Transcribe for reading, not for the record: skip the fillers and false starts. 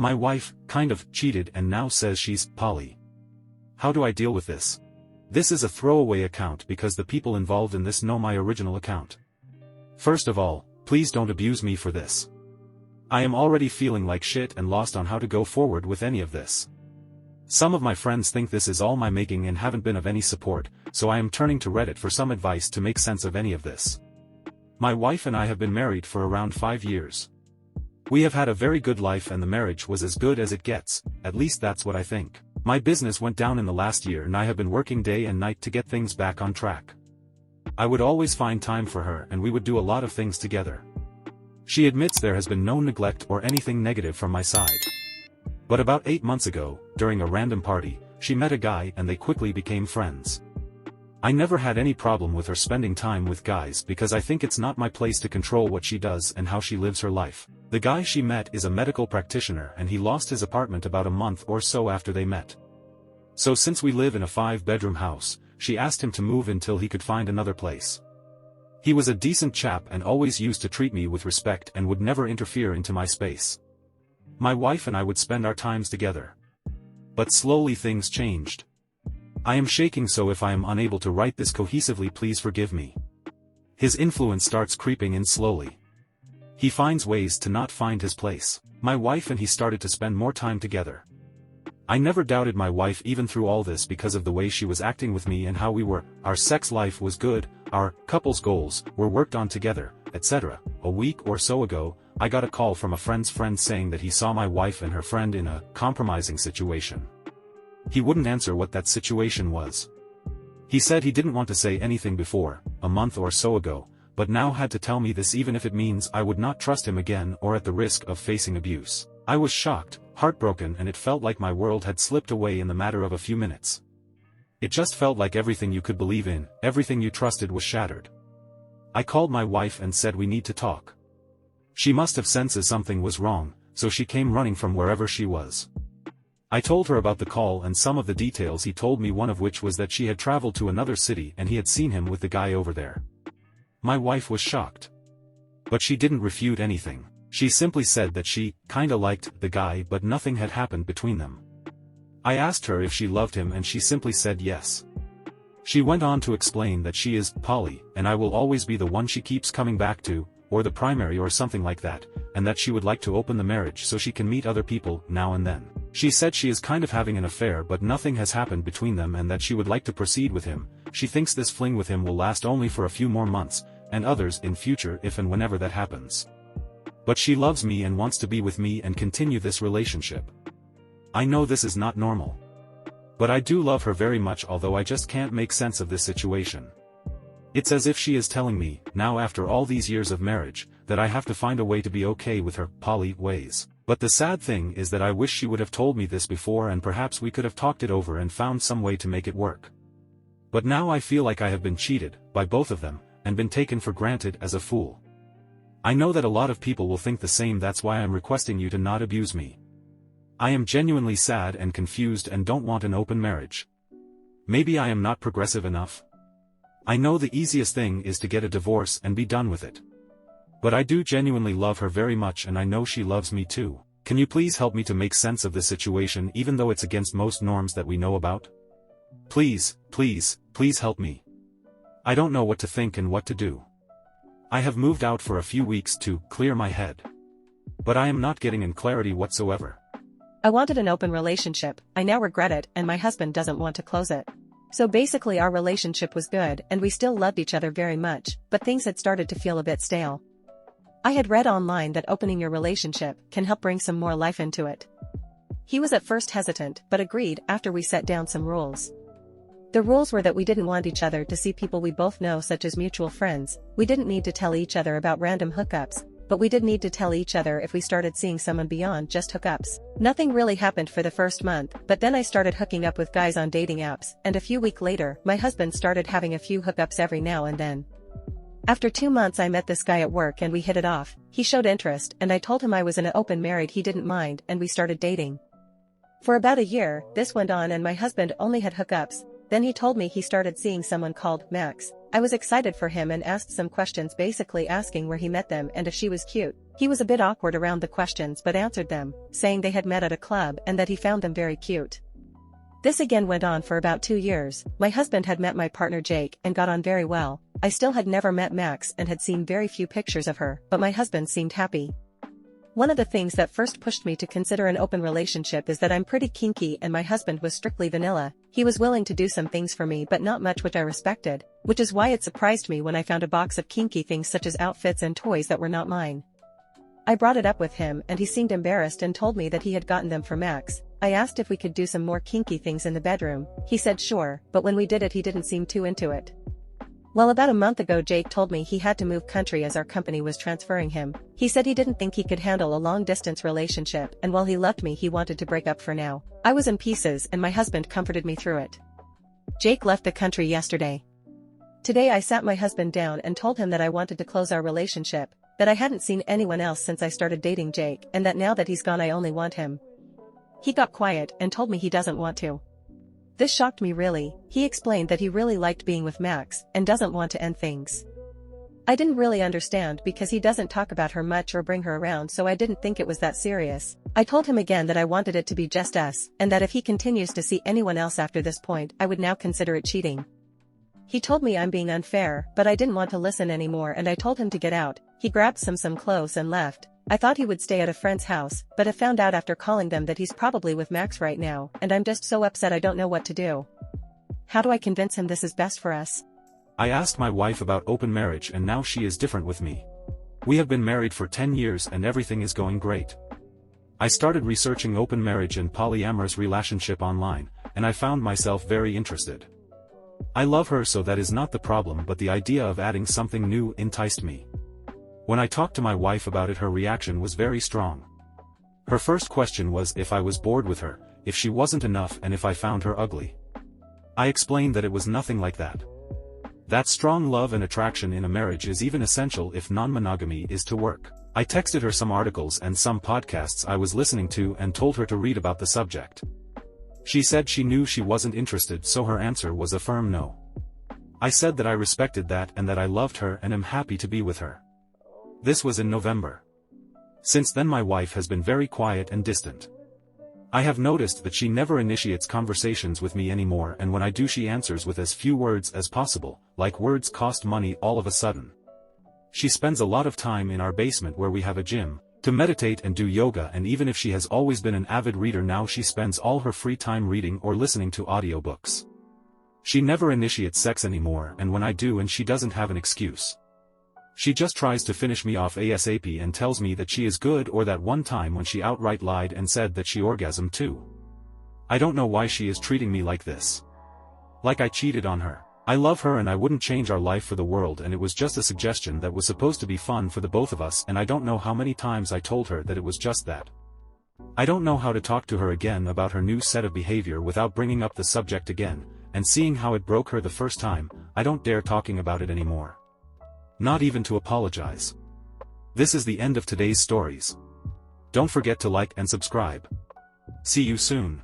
My wife, kind of, cheated and now says she's poly. How do I deal with this? This is a throwaway account because the people involved in this know my original account. First of all, please don't abuse me for this. I am already feeling like shit and lost on how to go forward with any of this. Some of my friends think this is all my making and haven't been of any support, so I am turning to Reddit for some advice to make sense of any of this. My wife and I have been married for around 5 years. We have had a very good life and the marriage was as good as it gets, at least that's what I think. My business went down in the last year and I have been working day and night to get things back on track. I would always find time for her and we would do a lot of things together. She admits there has been no neglect or anything negative from my side. But about 8 months ago, during a random party, she met a guy and they quickly became friends. I never had any problem with her spending time with guys because I think it's not my place to control what she does and how she lives her life. The guy she met is a medical practitioner and he lost his apartment about a month or so after they met. So since we live in a 5-bedroom house, she asked him to move until he could find another place. He was a decent chap and always used to treat me with respect and would never interfere into my space. My wife and I would spend our times together. But slowly things changed. I am shaking, so if I am unable to write this cohesively, please forgive me. His influence starts creeping in slowly. He finds ways to not find his place. My wife and he started to spend more time together. I never doubted my wife even through all this because of the way she was acting with me and how we were. Our sex life was good, our couple's goals were worked on together, etc. A week or so ago, I got a call from a friend's friend saying that he saw my wife and her friend in a compromising situation. He wouldn't answer what that situation was. He said he didn't want to say anything before, a month or so ago, but now had to tell me this even if it means I would not trust him again or at the risk of facing abuse. I was shocked, heartbroken, and it felt like my world had slipped away in the matter of a few minutes. It just felt like everything you could believe in, everything you trusted was shattered. I called my wife and said we need to talk. She must have sensed something was wrong, so she came running from wherever she was. I told her about the call and some of the details he told me, one of which was that she had traveled to another city and he had seen him with the guy over there. My wife was shocked. But she didn't refute anything. She simply said that she kinda liked the guy but nothing had happened between them. I asked her if she loved him and she simply said yes. She went on to explain that she is poly and I will always be the one she keeps coming back to, or the primary or something like that, and that she would like to open the marriage so she can meet other people now and then. She said she is kind of having an affair but nothing has happened between them and that she would like to proceed with him. She thinks this fling with him will last only for a few more months, and others in future if and whenever that happens. But she loves me and wants to be with me and continue this relationship. I know this is not normal. But I do love her very much, although I just can't make sense of this situation. It's as if she is telling me, now after all these years of marriage, that I have to find a way to be okay with her poly ways. But the sad thing is that I wish she would have told me this before and perhaps we could have talked it over and found some way to make it work. But now I feel like I have been cheated, by both of them, and been taken for granted as a fool. I know that a lot of people will think the same, that's why I'm requesting you to not abuse me. I am genuinely sad and confused and don't want an open marriage. Maybe I am not progressive enough. I know the easiest thing is to get a divorce and be done with it. But I do genuinely love her very much and I know she loves me too. Can you please help me to make sense of this situation even though it's against most norms that we know about? Please, please, please help me. I don't know what to think and what to do. I have moved out for a few weeks to clear my head. But I am not getting any clarity whatsoever. I wanted an open relationship, I now regret it and my husband doesn't want to close it. So basically our relationship was good and we still loved each other very much, but things had started to feel a bit stale. I had read online that opening your relationship can help bring some more life into it. He was at first hesitant but agreed after we set down some rules. The rules were that we didn't want each other to see people we both know, such as mutual friends. We didn't need to tell each other about random hookups, but we did need to tell each other if we started seeing someone beyond just hookups. Nothing really happened for the first month, but then I started hooking up with guys on dating apps, and a few weeks later, my husband started having a few hookups every now and then. After 2 months I met this guy at work and we hit it off. He showed interest and I told him I was in an open married, he didn't mind, and we started dating. For about a year, this went on and my husband only had hookups. Then he told me he started seeing someone called Max. I was excited for him and asked some questions, basically asking where he met them and if she was cute. He was a bit awkward around the questions but answered them, saying they had met at a club and that he found them very cute. This again went on for about 2 years. My husband had met my partner Jake and got on very well. I still had never met Max and had seen very few pictures of her, but my husband seemed happy. One of the things that first pushed me to consider an open relationship is that I'm pretty kinky and my husband was strictly vanilla. He was willing to do some things for me but not much, which I respected, which is why it surprised me when I found a box of kinky things such as outfits and toys that were not mine. I brought it up with him and he seemed embarrassed and told me that he had gotten them for Max. I asked if we could do some more kinky things in the bedroom. He said sure, but when we did it he didn't seem too into it. Well, about a month ago Jake told me he had to move country as our company was transferring him. He said he didn't think he could handle a long-distance relationship and while he loved me he wanted to break up for now. I was in pieces and my husband comforted me through it. Jake left the country yesterday. Today I sat my husband down and told him that I wanted to close our relationship, that I hadn't seen anyone else since I started dating Jake and that now that he's gone I only want him. He got quiet and told me he doesn't want to. This shocked me really. He explained that he really liked being with Max and doesn't want to end things. I didn't really understand because he doesn't talk about her much or bring her around, so I didn't think it was that serious. I told him again that I wanted it to be just us and that if he continues to see anyone else after this point I would now consider it cheating. He told me I'm being unfair, but I didn't want to listen anymore and I told him to get out. He grabbed some clothes and left. I thought he would stay at a friend's house, but I found out after calling them that he's probably with Max right now, and I'm just so upset I don't know what to do. How do I convince him this is best for us? I asked my wife about open marriage and now she is different with me. We have been married for 10 years and everything is going great. I started researching open marriage and polyamorous relationship online, and I found myself very interested. I love her, so that is not the problem, but the idea of adding something new enticed me. When I talked to my wife about it, her reaction was very strong. Her first question was if I was bored with her, if she wasn't enough, and if I found her ugly. I explained that it was nothing like that. That strong love and attraction in a marriage is even essential if non-monogamy is to work. I texted her some articles and some podcasts I was listening to and told her to read about the subject. She said she knew she wasn't interested, so her answer was a firm no. I said that I respected that and that I loved her and am happy to be with her. This was in November. Since then my wife has been very quiet and distant. I have noticed that she never initiates conversations with me anymore, and when I do she answers with as few words as possible, like words cost money all of a sudden. She spends a lot of time in our basement where we have a gym, to meditate and do yoga, and even if she has always been an avid reader, now she spends all her free time reading or listening to audiobooks. She never initiates sex anymore, and when I do and she doesn't have an excuse. She just tries to finish me off ASAP and tells me that she is good, or that one time when she outright lied and said that she orgasmed too. I don't know why she is treating me like this. Like I cheated on her. I love her and I wouldn't change our life for the world, and it was just a suggestion that was supposed to be fun for the both of us, and I don't know how many times I told her that it was just that. I don't know how to talk to her again about her new set of behavior without bringing up the subject again, and seeing how it broke her the first time, I don't dare talking about it anymore. Not even to apologize. This is the end of today's stories. Don't forget to like and subscribe. See you soon.